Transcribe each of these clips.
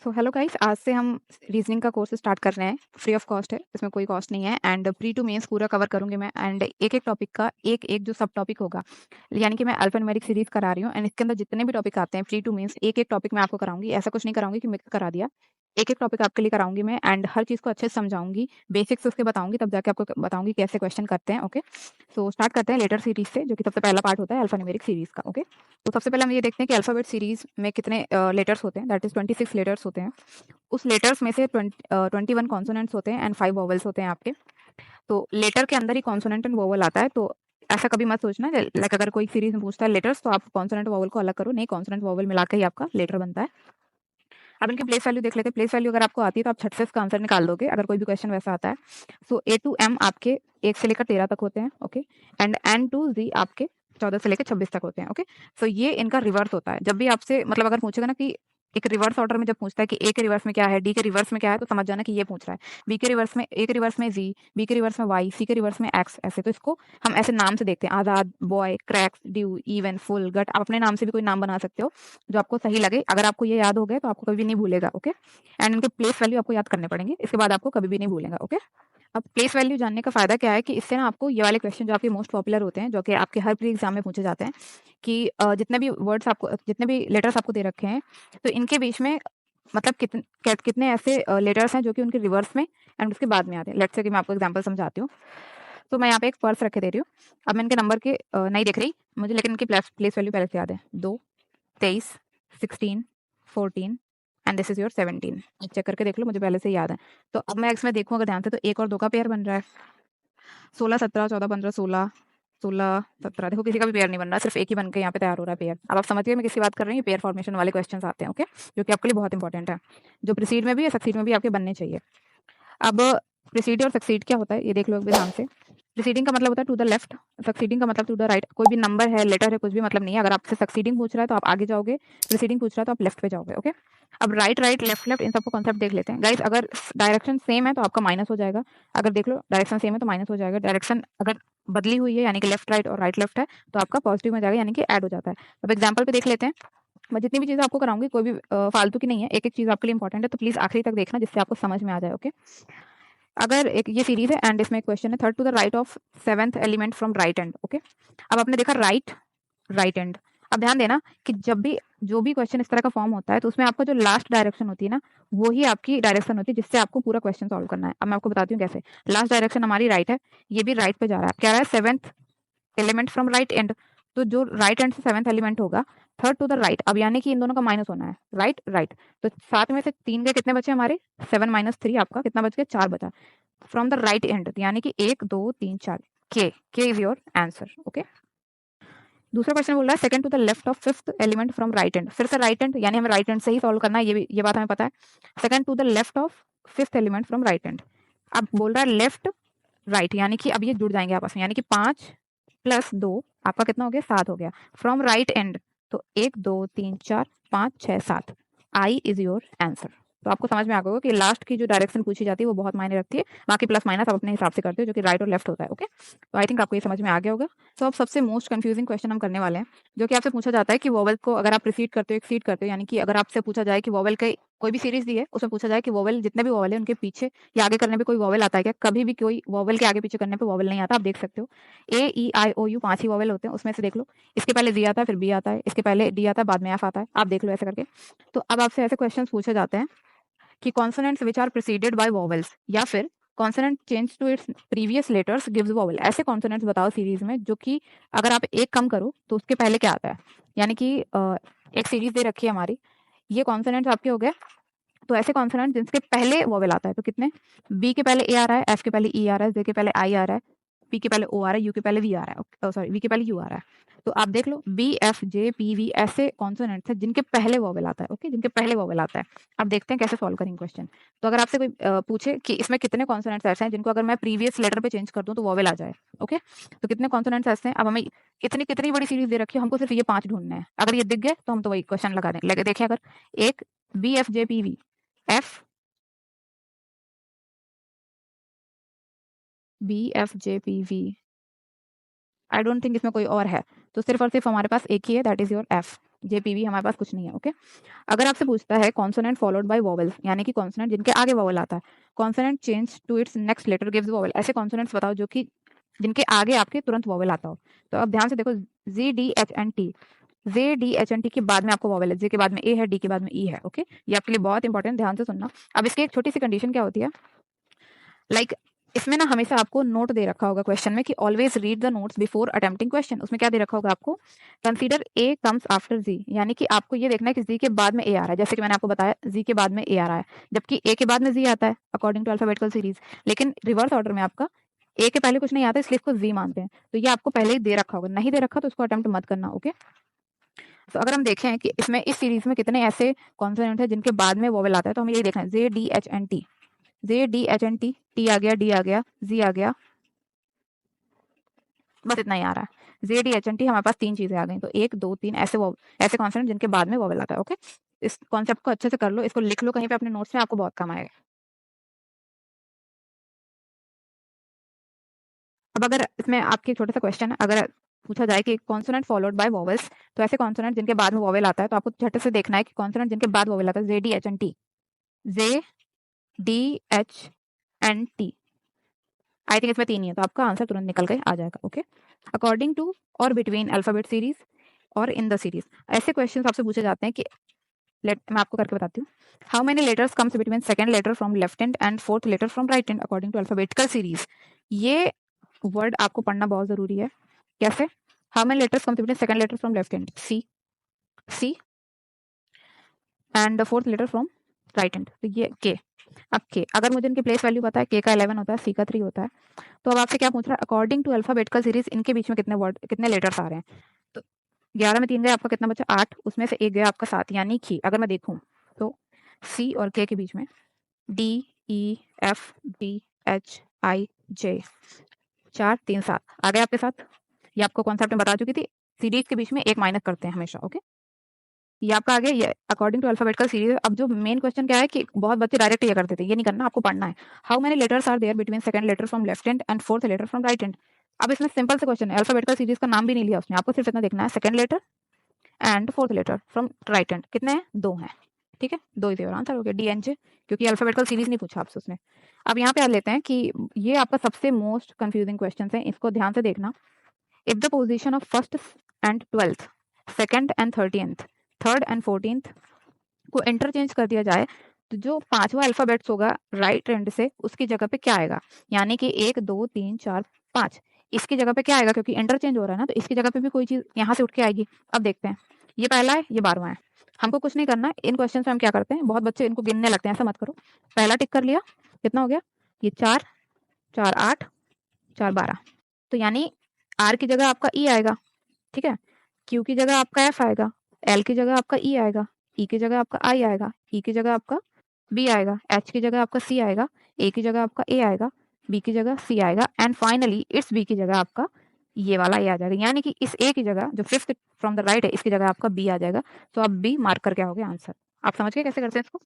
So hello guys, आज से हम रीजनिंग का कोर्स स्टार्ट कर रहे हैं। फ्री ऑफ कॉस्ट है, इसमें कोई कॉस्ट नहीं है एंड प्री टू मेंस पूरा कवर करूंगी मैं। एंड एक एक टॉपिक का एक एक जो सब टॉपिक होगा, यानी कि मैं अल्फान्यूमेरिक सीरीज करा रही हूँ एंड इसके अंदर जितने भी टॉपिक आते हैं प्री टू मेंस एक एक टॉपिक मैं आपको कराऊंगी। ऐसा कुछ नहीं कराऊंगी कि मिक्स करा दिया, एक एक टॉपिक आपके लिए कराऊंगी मैं एंड हर चीज़ को अच्छे से समझाऊंगी, बेसिक्स उसके बताऊंगी, तब जाके आपको बताऊंगी कैसे क्वेश्चन करते हैं। ओके, सो स्टार्ट करते हैं लेटर सीरीज से, जो कि सबसे पहला पार्ट होता है अल्फान्यूमेरिक सीरीज का। ओके, तो सबसे पहले हम ये देखते हैं कि अल्फाबेट सीरीज में कितने लेटर्स होते हैं। दैट इज 26 लेटर्स होते हैं। उस लेटर्स में से 21 कॉन्सोनेंट्स होते हैं एंड 5 वोवेल्स होते हैं आपके। तो लेटर के अंदर ही कॉन्सोनेंट एंड वोवेल आता है। तो ऐसा कभी मत सोचना, लाइक अगर कोई सीरीज में पूछता है लेटर्स तो आप कॉन्सोनेंट वोवेल को अलग करो, नहीं, कॉन्सोनेंट वोवेल मिला के ही आपका लेटर बनता है। अब इनके प्लेस वैल्यू देख लेते हैं। प्लेस वैल्यू अगर आपको आती है तो आप झट से इसका आंसर निकाल दोगे अगर कोई भी क्वेश्चन वैसा आता है। सो ए टू एम आपके 1 से लेकर 13 तक होते हैं। ओके, एंड एन टू जी आपके 14 से लेकर 26 तक होते हैं। ओके, सो ये इनका रिवर्स होता है। जब भी आपसे मतलब अगर पूछेगा ना कि एक रिवर्स ऑर्डर में जब पूछता है कि ए के रिवर्स में क्या है, डी के रिवर्स में क्या है, तो समझ जाना कि ये पूछ रहा है। बी के रिवर्स में, ए के रिवर्स में जी, बी के रिवर्स में वाई, सी के रिवर्स में एक्स, ऐसे। तो इसको हम ऐसे नाम से देखते हैं, Azad, boy, cracks, due, even, full, gut. आप अपने नाम से भी कोई नाम बना सकते हो जो आपको सही लगे। अगर आपको ये याद हो गए तो आपको कभी नहीं भूलेगा। ओके, एंड इनके प्लेस वैल्यू आपको याद करने पड़ेंगे, इसके बाद आपको कभी भी नहीं भूलेगा। ओके, अब प्लेस वैल्यू जानने का फायदा क्या है कि इससे ना आपको ये वाले क्वेश्चन जो आपके मोस्ट पॉपुलर होते हैं, जो कि आपके हर प्री एग्जाम में पूछे जाते हैं, कि जितने भी वर्ड्स आपको, जितने भी लेटर्स आपको दे रखे हैं, तो इनके बीच में मतलब कितने ऐसे लेटर्स हैं जो कि उनके रिवर्स में एंड उसके बाद में आते हैं। लेट्स से कि मैं आपको एग्जांपल समझाती हूँ। तो मैं यहाँ पे एक पर्स रख के दे रही हूँ। अब मैं इनके नंबर के नहीं देख रही मुझे, लेकिन इनकी प्लेस वैल्यू पहले से याद है। 2, 23, 16, 14 and this is your 17। Check करके देख लो, मुझे पहले से ही याद है। तो अब मैं इसमें देखूँ अगर ध्यान से, तो 1 और 2 का पेयर बन रहा है। 16, 17, 14, 15, 16, 16, 17। देखो किसी का भी पेयर नहीं बन रहा, सिर्फ एक ही बन के यहाँ पे तैयार हो रहा है पेयर। अब आप समझ गए मैं किसकी बात कर रही हूँ। पेयर फॉर्मेशन वाले क्वेश्चन आते हैं। ओके, जो कि आपके लिए बहुत इंपॉर्टेंट है, जो प्रीसीड में भी है सक्सीड में भी आपके बनने चाहिए। अब प्रीसीड और सक्सीड क्या होता है ये देख लो एक बार ध्यान से। प्रीसीडिंग का मतलब होता है टू द लेफ्ट, सक्सीडिंग का मतलब टू द राइट। कोई भी नंबर है, लेटर है, कुछ भी मतलब नहीं है। अगर आपसे सक्सीडिंग पूछ रहा है तो आप आगे जाओगे, प्रीसीडिंग पूछ रहा है तो आप लेफ्ट पे जाओगे। ओके, अब right right left left in सबको कॉन्सेप्ट देख लेते हैं गाइस। अगर डायरेक्शन सेम है तो आपका माइनस हो जाएगा। अगर देख लो डायरेक्शन सेम है तो माइनस हो जाएगा। डायरेक्शन अगर बदली हुई है यानी कि लेफ्ट राइट और राइट लेफ्ट है तो आपका पॉजिटिव में जाएगा, यानी कि ऐड हो जाता है। अब एग्जाम्पल पे देख लेते हैं। मैं जितनी भी चीज़ें आपको कराऊंगी कोई भी फालतू की नहीं है, एक एक चीज़ आपके लिए इंपॉर्टेंट है, तो प्लीज़ आखिरी तक देखना जिससे आपको समझ में आ जाए। ओके, अगर एक ये सीरीज है एंड इसमें एक क्वेश्चन है, third to the right of seventh element from right end. Okay, अब आपने देखा राइट राइट एंड। अब ध्यान देना कि जब भी जो भी क्वेश्चन इस तरह का फॉर्म होता है तो उसमें आपका जो लास्ट डायरेक्शन होती है ना, वो ही आपकी डायरेक्शन होती है जिससे आपको पूरा क्वेश्चन सॉल्व करना है। अब मैं आपको बताती हूँ कैसे। लास्ट डायरेक्शन हमारी राइट है, ये भी राइट पे जा रहा है। क्या रहा है? Seventh element from right and. तो जो राइट एंड से सेवेंथ एलिमेंट होगा, थर्ड टू द राइट। अब यानी कि इन दोनों का माइनस होना है, राइट राइट। तो 7 में से 3 के कितने बचे हमारे? 7 माइनस 3 आपका कितना बच गया? 4 बचा। फ्रॉम द राइट एंड यानी कि 1, 2, 3, 4। K is your answer. Okay, दूसरा क्वेश्चन बोल रहा है second to the left of fifth element from right end. फिर से राइट एंड यानी हमें राइट एंड से ही सॉल्व करना है, ये बात हमें पता है। Second to the left of fifth element from right end. अब बोल रहा है लेफ्ट राइट, यानी कि अब ये जुड़ जाएंगे आपस में, यानी कि 5 प्लस 2 आपका कितना हो गया? 7 हो गया। फ्रॉम राइट एंड तो 1, 2, 3, 4, 5, 6, 7। I is your answer. तो आपको समझ में आ गया होगा कि लास्ट की जो डायरेक्शन पूछी जाती है वो बहुत मायने रखती है। बाकी प्लस माइनस आप अपने हिसाब से करते हो, जो कि राइट और लेफ्ट होता है। ओके, तो आई थिंक आपको ये समझ में आ गया होगा। तो अब सबसे मोस्ट कंफ्यूजिंग क्वेश्चन हम करने वाले हैं, जो कि आपसे पूछा जाता है कि वोवेल को अगर आप प्रीसीड करते हो, एक्सीड करते हो, यानी कि अगर आपसे पूछा जाए कि वोवेल के कोई भी सीरीज दी है उसमें पूछा जाए कि वोवेल, जितने भी वोवेल है उनके पीछे या आगे करने पे कोई वोवेल आता है क्या? कभी भी कोई वोवेल के आगे पीछे करने पे वोवेल नहीं आता। आप देख सकते हो ए ई आई ओ यू 5 ही वोवेल होते हैं। उसमें से देख लो, इसके पहले जी आता है, फिर बी आता है, इसके पहले डी आता है, बाद में एफ आता है। आप देख लो ऐसे करके। तो अब आपसे ऐसे क्वेश्चन पूछे जाते हैं कि consonants which are preceded by vowels, या फिर consonant change to its previous letters gives vowel. ऐसे कॉन्सोनेंट्स बताओ सीरीज में जो कि अगर आप एक कम करो तो उसके पहले क्या आता है। यानी कि एक सीरीज दे रखी है हमारी, ये कॉन्सोनेंट्स आपके हो गए। तो ऐसे कॉन्सोनेंट जिसके पहले वोवेल आता है, तो कितने? बी के पहले ए आ रहा है, एफ के पहले ई आ रहा है, जे के पहले आई आ रहा है, पी के पहले ओ आ रहा है, यू के पहले वी आ रहा है, सॉरी वी के पहले यू आ रहा है। तो आप देख लो B F J P V ऐसे कॉन्सोनेंट्स हैं जिनके पहले वोवेल आता है। ओके, जिनके पहले वोवेल आता है। अब देखते हैं कैसे सॉल्व करेंगे क्वेश्चन। तो अगर आपसे कोई पूछे कि इसमें कितने कॉन्सोनेंट्स ऐसे हैं जिनको अगर मैं प्रीवियस लेटर पे चेंज कर दूं तो वोवेल आ जाए, ओके, तो कितने कॉन्सोनेंट्स ऐसे हैं? अब हमें इतनी कितनी बड़ी सीरीज दे रखी है, हमको सिर्फ ये 5 ढूंढने हैं। अगर ये दिख गए तो हम तो वही क्वेश्चन लगा दें। लगे देखिए, अगर एक B F J P V, F B F J P V, I don't think इसमें कोई और है, तो सिर्फ और सिर्फ हमारे पास एक ही है, that is your F. JPV हमारे पास कुछ नहीं है। ओके, अगर आपसे पूछता है कॉन्सोनेंट फॉलोड बाय वॉवेल्स, यानी कि कॉन्सोनेंट जिनके आगे वॉवेल आता है, consonant change to its next letter gives vowel, ऐसे कॉन्सोनेंट्स बताओ जो कि जिनके आगे आपके तुरंत वॉवेल आता हो। तो अब ध्यान से देखो, ZDHNT, ZDHNT के बाद में आपको वॉवेल है, J के बाद में A है, D के बाद में E है। ओके, ये आपके लिए बहुत इंपॉर्टेंट, ध्यान से सुनना। अब इसकी एक छोटी सी कंडीशन क्या होती है, लाइक इसमें ना हमेशा आपको नोट दे रखा होगा क्वेश्चन में कि always read the notes before attempting question. उसमें क्या दे रखा होगा आपको, कंसीडर ए कम्स आफ्टर जी, यानी कि आपको ये देखना है कि जी के बाद में ए आ रहा है। जैसे कि मैंने आपको बताया जी के बाद में ए आ रहा है, जबकि ए के बाद में जी आता है अकॉर्डिंग टू अल्फाबेटिकल सीरीज, लेकिन रिवर्स ऑर्डर में आपका ए के पहले कुछ नहीं आता, इसलिए इसको जी मानते हैं। तो ये आपको पहले ही दे रखा होगा, नहीं दे रखा तो उसको अटेम्प्ट मत करना। ओके, तो अगर हम देखें कि इसमें इस सीरीज में कितने ऐसे कॉन्सोनेंट है जिनके बाद में वोवेल आता है, तो हमें यही देखना है, ZDHNT, ZDHNT, टी आ गया, डी आ गया, जी आ गया, बस इतना ही आ रहा है। ZDHNT हमारे पास 3 चीजें आ गई, तो 1 2 3 ऐसे ऐसे कॉन्सोनेंट जिनके बाद में वोवेल आता है। ओके, इस कॉन्सेप्ट को अच्छे से कर लो, इसको लिख लो कहीं पे अपने नोट्स में, आपको बहुत काम आएगा। अब अगर इसमें आपके छोटा सा क्वेश्चन है, अगर पूछा जाए कि कॉन्सोनेंट फॉलोड बाय वोवेल्स, तो ऐसे कॉन्सोनेंट जिनके बाद में वोवेल आता है, तो आपको झट से देखना है कि कॉन्सोनेंट जिनके बाद वोवेल आता है, ZDHNT, ZDHNT, आई थिंक इसमें 3 ही है, तो आपका आंसर तुरंत निकल के आ जाएगा। ओके, अकॉर्डिंग टू और बिटवीन अल्फाबेट सीरीज और इन द सीरीज, ऐसे क्वेश्चन आपसे पूछे जाते हैं कि मैं आपको करके बताती हूँ, how many letters comes between second letter from left hand and fourth letter from right hand according to alphabetical series. ये वर्ड आपको पढ़ना बहुत जरूरी है। कैसे, how many letters comes between second letter from left hand, C, C, and fourth letter from right hand, तो ये के। अब के, अगर मुझे इनकी प्लेस वैल्यू पता है, के का 11 होता है, सी का 3 होता है, तो अब आपसे क्या पूछ रहा है, अकॉर्डिंग टू अल्फाबेटिकल सीरीज इनके बीच में कितने वर्ड, कितने लेटर्स आ रहे हैं। तो 11 में 3 गए, आपका कितना बचा, 8, उसमें से एक गया आपका 7, यानी कि अगर मैं देखूं तो सी और के बीच में DEFGHI J, 4 3 7 आ गए आपके साथ। ये आपको कॉन्सेप्ट में बता चुकी थी, सीरीज के बीच में एक माइनस करते हैं हमेशा। ओके, ये आपका आ गया, ये अकॉर्डिंग टू अल्फाबेटिकल सीरीज। अब जो मेन क्वेश्चन क्या है कि बहुत बच्चे डायरेक्ट ये कर देते हैं, ये नहीं करना, आपको पढ़ना है। How many letters are there between second letter from left hand and fourth letter from right hand. अब इसमें सिंपल से क्वेश्चन है, अल्फाबेटिकल सीरीज का नाम भी नहीं लिया उसने, आपको सिर्फ इतना देखना है, second letter and fourth letter from right hand कितने हैं, 2 हैं। ठीक है, 2 इज योर आंसर हो गया, DNJ, क्योंकि अल्फाबेटिकल सीरीज नहीं पूछा आपसे उसने। अब यहाँ पे आ लेते हैं कि ये आपका सबसे मोस्ट कंफ्यूजिंग क्वेश्चन है, इसको ध्यान से देखना। If the position of first and 12th, second and 13th, third and 14th को इंटरचेंज कर दिया जाए, तो जो पांचवा अल्फाबेट्स होगा राइट हैंड से, उसकी जगह पे क्या आएगा, यानी कि 1 2 3 4 5, इसकी जगह पे क्या आएगा, क्योंकि इंटरचेंज हो रहा है ना, तो इसकी जगह पे भी कोई चीज यहाँ से उठ के आएगी। अब देखते हैं, ये पहला है, ये 12वां है, हमको कुछ नहीं करना। इन क्वेश्चन में हम क्या करते हैं, बहुत बच्चे इनको गिनने लगते हैं, ऐसा मत करो। पहला टिक कर लिया, कितना हो गया, ये 4, 4 8, 4 12, तो यानी आर की जगह आपका ई आएगा। ठीक है, क्यू की जगह आपका एफ आएगा, एल की जगह आपका ई आएगा, ई की जगह आपका आई आएगा, ई की जगह आपका बी आएगा, एच की जगह आपका सी आएगा, ए की जगह आपका ए आएगा, बी की जगह सी आएगा, एंड फाइनली इट्स बी की जगह आपका ये वाला ए आ जाएगा, यानी कि इस ए की जगह जो फिफ्थ फ्रॉम द राइट है, इसकी जगह आपका बी आ जाएगा। तो आप बी मार्क करके आओगे आंसर। आप समझ गए कैसे करते हैं इसको।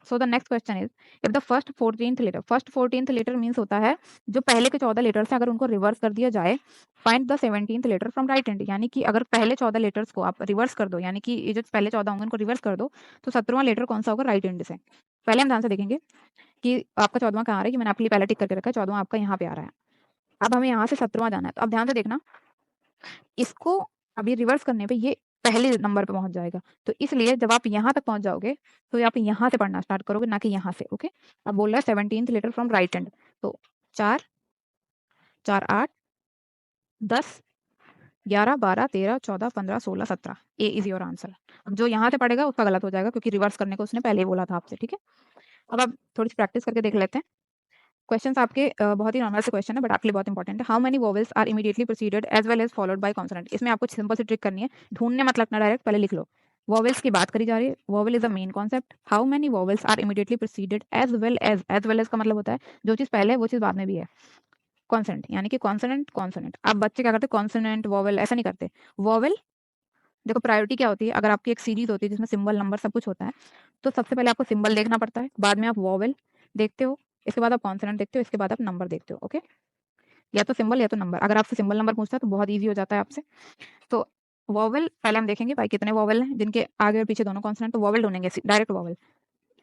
So the next question is, if the first 14th letter means होता है जो पहले के 14 लेटर्स हैं, अगर उनको रिवर्स कर दिया जाए, find the 17th letter from right hand, यानी कि अगर पहले 14 लेटर्स को आप रिवर्स कर दो, यानी कि ये जो पहले 14 होंगे उनको रिवर्स कर दो, तो 17वां लेटर कौन सा होगा राइट हैंड से। पहले हम ध्यान से देखेंगे कि आपका 14वां कहाँ आ रहा है, कि मैंने आपके लिए पहले टिक करके रखा है, 14वां आपका यहाँ पे आ रहा है। अब हमें यहाँ से 17वां जाना है, तो अब ध्यान से देखना, इसको अभी रिवर्स करने पे ये पहले नंबर पे पहुंच जाएगा, तो इसलिए जब आप यहाँ तक पहुंच जाओगे, तो आप यहाँ से पढ़ना स्टार्ट करोगे, ना कि यहाँ से। ओके, अब बोल रहा है 17th letter from right hand, तो 4 4 8 10 11 12 13 14 15 16 17, ए इज योर आंसर। अब जो यहाँ से पढ़ेगा उसका गलत हो जाएगा, क्योंकि रिवर्स करने को उसने पहले ही बोला था आपसे। ठीक है, अब आप थोड़ी सी प्रैक्टिस करके देख लेते हैं। क्वेश्चंस आपके बहुत ही नॉर्मल से क्वेश्चन है, बट आपके लिए बहुत इंपॉर्टेंट है। How many vowels are immediately proceeded as well as followed by consonant. इसमें आपको सिंपल सी ट्रिक करनी है, ढूंढने मत लगना डायरेक्ट, पहले लिख लो। वोवेल्स की बात करी जा रही है, vowel is a main concept. How many vowels are immediately proceeded as well as का मतलब होता है जो चीज पहले है वो चीज बाद में भी है। कॉन्सोनेंट यानी कि कॉन्सोनेंट कॉन्सोनेंट, अब बच्चे क्या करते हैं, कॉन्सोनेंट वोवेल ऐसा नहीं करते। वोवेल, देखो प्रायोरिटी क्या होती है, अगर आपकी एक सीरीज होती है जिसमें सिंबल नंबर सब कुछ होता है, तो सबसे पहले आपको सिंबल देखना पड़ता है, बाद में आप वोवेल देखते हो, इसके बाद आप कॉन्सोनेंट देखते हो, इसके बाद आप नंबर देखते हो। ओके, या तो सिंबल या तो नंबर, अगर आपसे सिंबल नंबर पूछता है तो बहुत ईजी हो जाता है आपसे। तो वोवेल पहले हम देखेंगे भाई कितने वोवेल हैं जिनके आगे और पीछे दोनों कॉन्सोनेंट, तो वोवेल ढूंढेंगे डायरेक्ट वोवेल।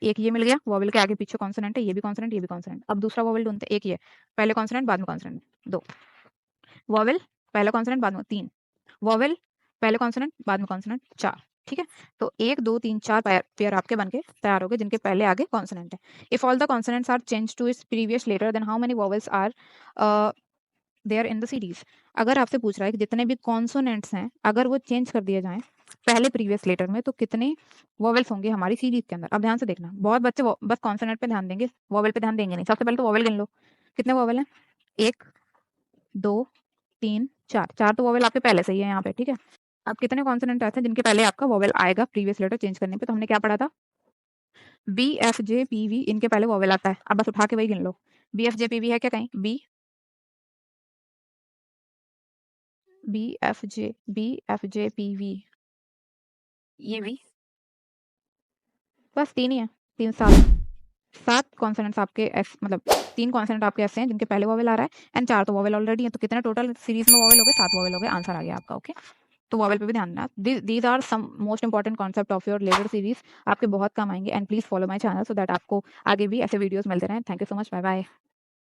एक ये मिल गया, वोवेल के आगे पीछे कॉन्सोनेंट है, ये भी कॉन्सोनेंट, ये भी कॉन्सोनेंट। अब दूसरा वोवेल ढूंढते हैं, एक ये पहले कॉन्सोनेंट बाद में कॉन्सोनेंट, दो वोवेल, पहला कॉन्सोनेंट बाद में, तीन वोवेल, पहले कॉन्सोनेंट बाद में कॉन्सोनेंट, चार। ठीक है, तो एक दो तीन चार पेयर आपके बनके तैयार हो गए जिनके पहले आगे कॉन्सोनेंट है। If all the consonants are change to its previous letter then how many vowels are there in the series. अगर आपसे पूछ रहा है कि जितने भी कॉन्सोनेंट्स हैं अगर वो चेंज कर दिए जाएं पहले प्रीवियस लेटर में तो कितने वोवेल्स होंगे हमारी सीरीज के अंदर। अब ध्यान से देखना, बहुत बच्चे बस कॉन्सोनेंट पे ध्यान देंगे, वोवेल पे ध्यान देंगे नहीं। सबसे पहले तो वोवेल गिन लो, कितने वोवेल हैं, एक, दो, तीन, चार। चार तो वोवेल आपके पहले से ही है यहाँ पे। ठीक है, अब कितने कॉन्सोनेंट ऐसे हैं जिनके पहले आपका वोवेल आएगा प्रीवियस लेटर चेंज करने पे। तो हमने क्या पढ़ा था, B F J P V, इनके पहले वोवेल आता है। अब बस उठा के वही गिन लो, B F J P V है क्या कहीं, B F J P V, ये भी बस तीन ही है, तीन सात, सात कॉन्सोनेंट्स आपके एस मतलब तीन कॉन्सोनेंट आपके ऐसे हैं जिनके पहले वोवेल आ रहा है एंड चार तो वोवेल ऑलरेडी है। तो कितने टोटल सीरीज में वोवेल हो गए, सात वोवेल हो गए, आंसर आ गया आपका। ओके, तो वोवेल पे भी ध्यान देना। These are some most important concept of your letter series, आपके बहुत काम आएंगे। And please follow my channel so that आपको आगे भी ऐसे वीडियोस मिलते रहें। Thank you so much, bye bye.